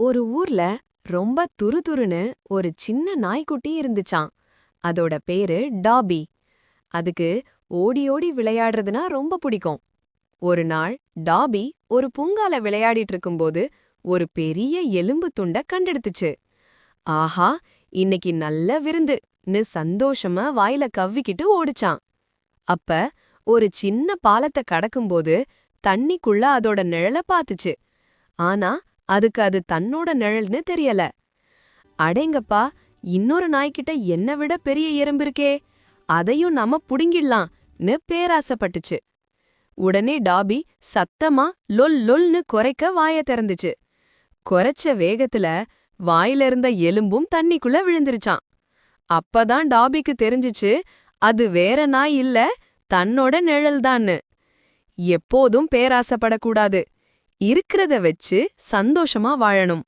ஒரு ஊர்ல ரொம்ப துருதுருன்னு ஒரு சின்ன நாய்க்குட்டி இருந்துச்சாம். அதோட பேரு டாபி. அதுக்கு ஓடி ஓடி விளையாடுறதுனா ரொம்ப பிடிக்கும். ஒரு நாள் டாபி ஒரு பூங்கால விளையாடிட்டு இருக்கும்போது ஒரு பெரிய எலும்பு துண்ட கண்டெடுத்துச்சு. ஆஹா, இன்னைக்கு நல்ல விருந்துன்னு சந்தோஷமா வாயில கவ்விக்கிட்டு ஓடுச்சான். அப்ப ஒரு சின்ன பாலத்த கடக்கும்போது தண்ணிக்குள்ள அதோட நிழல பாத்துச்சு. ஆனா அதுக்கு அது தன்னோட நிழல்னு தெரியல. அடேங்கப்பா, இன்னொரு நாய்க்கிட்ட என்னை விட பெரிய எறும்பு இருக்கே, அதையும் நாம புடுங்கிடலாம்னு பேராசைப்பட்டுச்சு. உடனே டாபி சத்தமா லொல் லொல்னு குரைக்க வாய திறந்துச்சு. குரைச்ச வேகத்துல வாயில இருந்த எலும்பும் தண்ணிக்குள்ள விழுந்துருச்சான். அப்பதான் டாபிக்கு தெரிஞ்சுச்சு, அது வேற நாய் இல்ல, தன்னோட நிழல்தான்னு. எப்போதும் பேராசைப்படக்கூடாது. இருக்கிறத வச்சு சந்தோஷமா வாழணும்.